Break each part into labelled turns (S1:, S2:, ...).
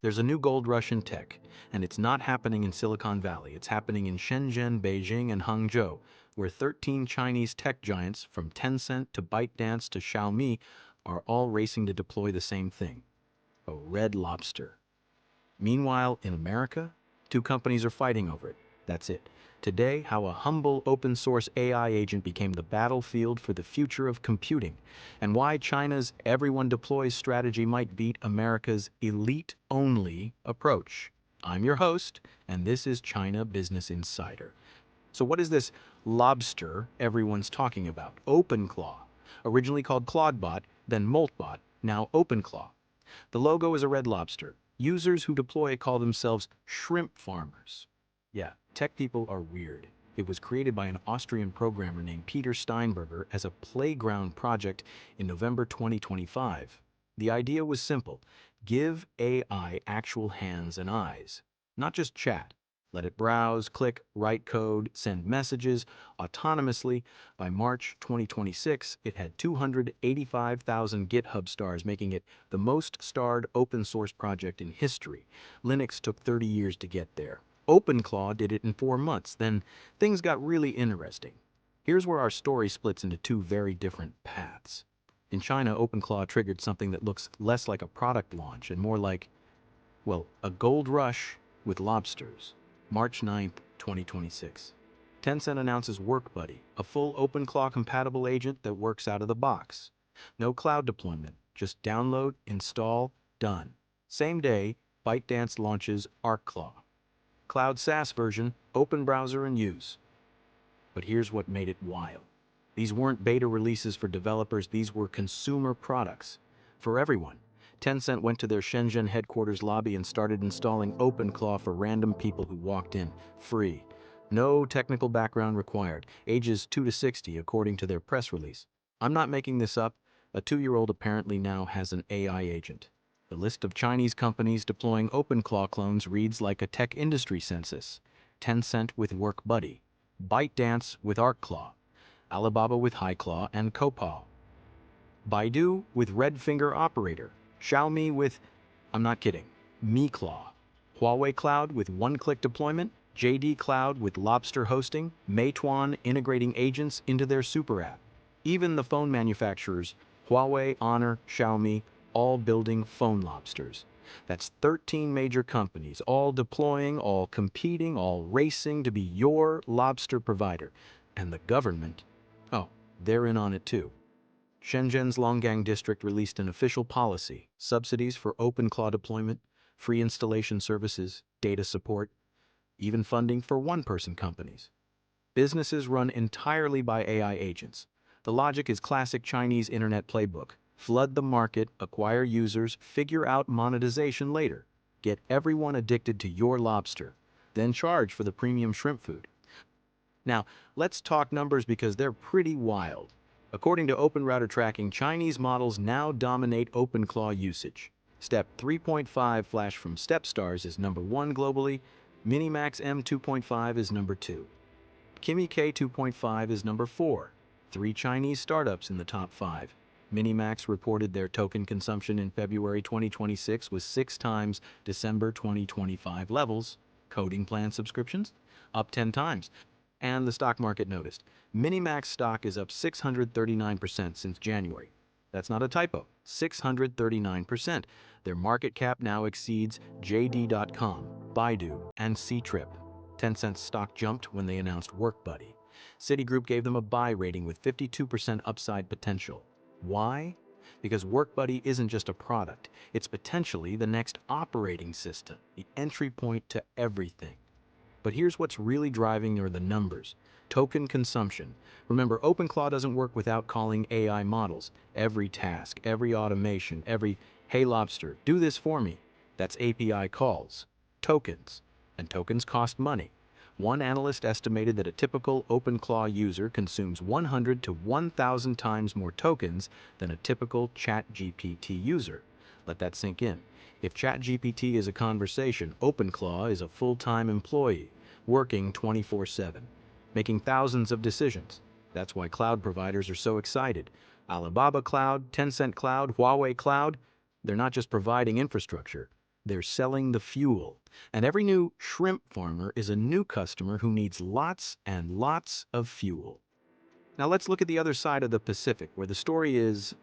S1: There's a new gold rush in tech, and it's not happening in Silicon Valley. It's happening in Shenzhen, Beijing, and Hangzhou, where 13 Chinese tech giants, from Tencent to ByteDance to Xiaomi, are all racing to deploy the same thing: a red lobster. Meanwhile, in America, two companies are fighting over it. That's it. Today, how a humble open-source AI agent became the battlefield for the future of computing, and why China's everyone deploys strategy might beat America's elite-only approach. I'm your host, and this is China Business Insider. So what is this lobster everyone's talking about? OpenClaw, originally called Claudebot, then Moltbot, now OpenClaw. The logo is a red lobster. Users who deploy it call themselves shrimp farmers. Yeah, tech people are weird. It was created by an Austrian programmer named Peter Steinberger as a playground project in November 2025. The idea was simple: give AI actual hands and eyes, not just chat. Let it browse, click, write code, send messages autonomously. By March 2026, it had 285,000 GitHub stars, making it the most starred open source project in history. Linux took 30 years to get there. OpenClaw did it in 4 months. Then things got really interesting. Here's where our story splits into two very different paths. In China, OpenClaw triggered something that looks less like a product launch and more like, well, a gold rush with lobsters. March 9th, 2026. Tencent announces WorkBuddy, a full OpenClaw-compatible agent that works out of the box. No cloud deployment, just download, install, done. Same day, ByteDance launches ArcClaw. Cloud SaaS version, open browser and use. But here's what made it wild. These weren't beta releases for developers, these were consumer products. For everyone. Tencent went to their Shenzhen headquarters lobby and started installing OpenClaw for random people who walked in, free. No technical background required, ages 2 to 60 according to their press release. I'm not making this up, a 2-year-old apparently now has an AI agent. The list of Chinese companies deploying OpenClaw clones reads like a tech industry census. Tencent with WorkBuddy, ByteDance with ArcClaw, Alibaba with HiClaw and Copal, Baidu with Red Finger Operator, Xiaomi with, I'm not kidding, MiClaw, Huawei Cloud with one-click deployment, JD Cloud with Lobster hosting, Meituan integrating agents into their super app. Even the phone manufacturers, Huawei, Honor, Xiaomi, all building phone lobsters. That's 13 major companies, all deploying, all competing, all racing to be your lobster provider. And the government, oh, they're in on it too. Shenzhen's Longgang district released an official policy: subsidies for OpenClaw deployment, free installation services, data support, even funding for one-person companies. Businesses run entirely by AI agents. The logic is classic Chinese internet playbook: flood the market, acquire users, figure out monetization later. Get everyone addicted to your lobster, then charge for the premium shrimp food. Now, let's talk numbers because they're pretty wild. According to OpenRouter tracking, Chinese models now dominate OpenClaw usage. Step 3.5 flash from Stepstars is number 1 globally, MiniMax M2.5 is number 2. Kimi K2.5 is number 4. 3 Chinese startups in the top 5. MiniMax reported their token consumption in February 2026 was 6 times December 2025 levels. Coding plan subscriptions? Up 10 times. And the stock market noticed. MiniMax stock is up 639% since January. That's not a typo, 639%. Their market cap now exceeds JD.com, Baidu, and Ctrip. Tencent's stock jumped when they announced WorkBuddy. Citigroup gave them a buy rating with 52% upside potential. Why? Because WorkBuddy isn't just a product, it's potentially the next operating system, the entry point to everything. But here's what's really driving the numbers: token consumption. Remember, OpenClaw doesn't work without calling AI models. Every task, every automation, every "Hey Lobster, do this for me," that's API calls. Tokens. And tokens cost money. One analyst estimated that a typical OpenClaw user consumes 100 to 1,000 times more tokens than a typical ChatGPT user. Let that sink in. If ChatGPT is a conversation, OpenClaw is a full-time employee, working 24/7, making thousands of decisions. That's why cloud providers are so excited. Alibaba Cloud, Tencent Cloud, Huawei Cloud, they're not just providing infrastructure, They're selling the fuel. And every new shrimp farmer is a new customer who needs lots and lots of fuel. Now let's look at the other side of the Pacific, where the story is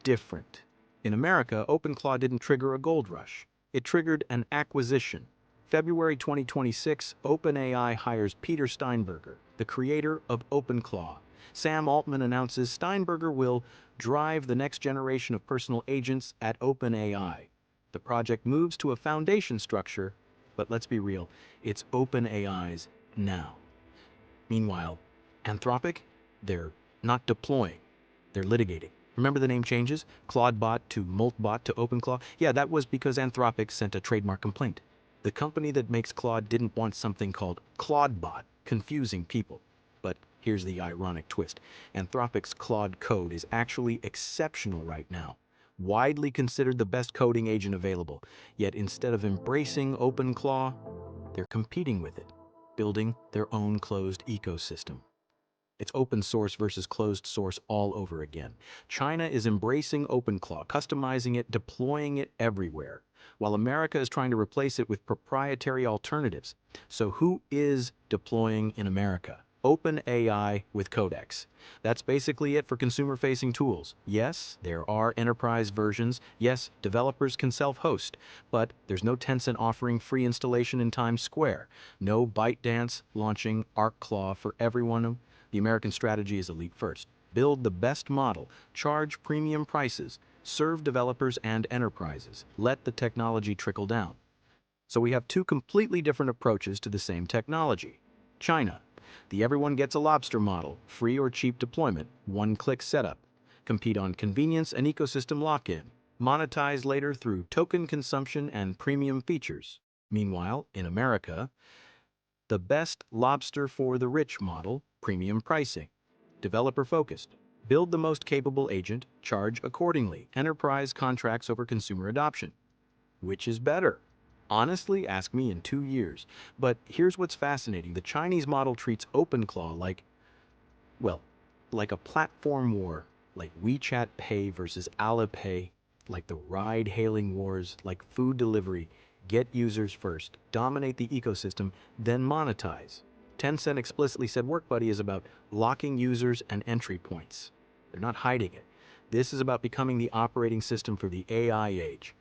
S1: different. In America, OpenClaw didn't trigger a gold rush. It triggered an acquisition. February 2026, OpenAI hires Peter Steinberger, the creator of OpenClaw. Sam Altman announces Steinberger will drive the next generation of personal agents at OpenAI. The project moves to a foundation structure, but let's be real, it's OpenAI's now. Meanwhile, Anthropic, they're not deploying, they're litigating. Remember the name changes? Claudebot to Moltbot to OpenClaw? Yeah, that was because Anthropic sent a trademark complaint. The company that makes Claude didn't want something called Claudebot, confusing people. But here's the ironic twist. Anthropic's Claude code is actually exceptional right now, widely considered the best coding agent available. Yet instead of embracing OpenClaw, they're competing with it, building their own closed ecosystem. It's open source versus closed source all over again. China is embracing OpenClaw, customizing it, deploying it everywhere, while America is trying to replace it with proprietary alternatives. So who is deploying in America? OpenAI with Codex. That's basically it for consumer-facing tools. Yes, there are enterprise versions. Yes, developers can self-host, but there's no Tencent offering free installation in Times Square. No ByteDance launching ArcClaw for everyone. The American strategy is elite first. Build the best model, charge premium prices, serve developers and enterprises. Let the technology trickle down. So we have two completely different approaches to the same technology. China, the everyone gets a lobster model, free or cheap deployment, one-click setup. Compete on convenience and ecosystem lock-in. Monetize later through token consumption and premium features. Meanwhile, in America, the best lobster for the rich model, premium pricing. Developer-focused. Build the most capable agent, charge accordingly. Enterprise contracts over consumer adoption. Which is better? Honestly, ask me in 2 years. But here's what's fascinating. The Chinese model treats OpenClaw like, well, like a platform war, like WeChat Pay versus Alipay, like the ride-hailing wars, like food delivery. Get users first, dominate the ecosystem, then monetize. Tencent explicitly said WorkBuddy is about locking users and entry points. They're not hiding it. This is about becoming the operating system for the AI age.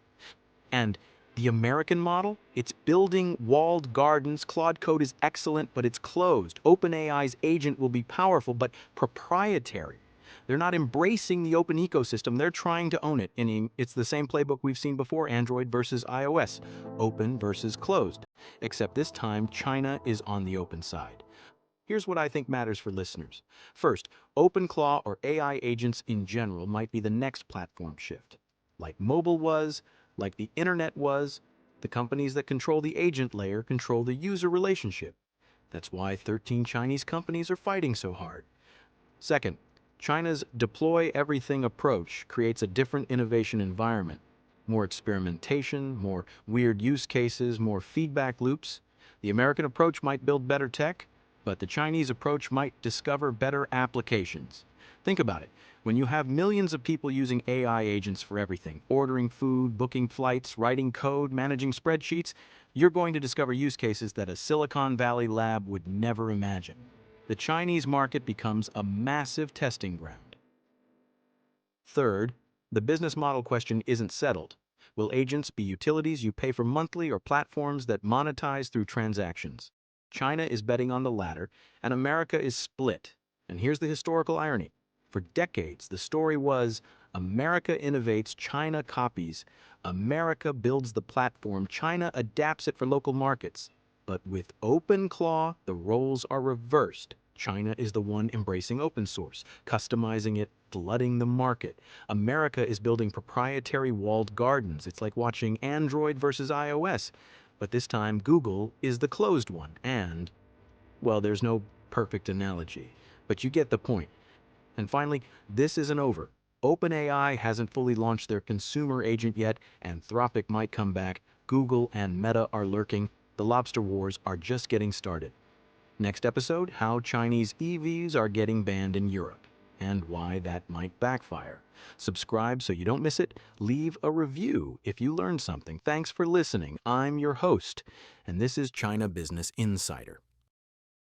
S1: And the American model, it's building walled gardens. Claude Code is excellent, but it's closed. OpenAI's agent will be powerful, but proprietary. They're not embracing the open ecosystem. They're trying to own it. And it's the same playbook we've seen before, Android versus iOS, open versus closed. Except this time, China is on the open side. Here's what I think matters for listeners. First, OpenClaw or AI agents in general might be the next platform shift. Like mobile was, like the internet was, the companies that control the agent layer control the user relationship. That's why 13 Chinese companies are fighting so hard. Second, China's deploy everything approach creates a different innovation environment. More experimentation, more weird use cases, more feedback loops. The American approach might build better tech, but the Chinese approach might discover better applications. Think about it. When you have millions of people using AI agents for everything, ordering food, booking flights, writing code, managing spreadsheets, you're going to discover use cases that a Silicon Valley lab would never imagine. The Chinese market becomes a massive testing ground. Third, the business model question isn't settled. Will agents be utilities you pay for monthly or platforms that monetize through transactions? China is betting on the latter, and America is split. And here's the historical irony. For decades, the story was America innovates, China copies. America builds the platform, China adapts it for local markets. But with OpenClaw, the roles are reversed. China is the one embracing open source, customizing it, flooding the market. America is building proprietary walled gardens. It's like watching Android versus iOS. But this time, Google is the closed one. And, well, there's no perfect analogy, but you get the point. And finally, this isn't over. OpenAI hasn't fully launched their consumer agent yet. Anthropic might come back. Google and Meta are lurking. The lobster wars are just getting started. Next episode, how Chinese EVs are getting banned in Europe. and why that might backfire. Subscribe so you don't miss it. Leave a review if you learned something. Thanks for listening. I'm your host, and this is China Business Insider.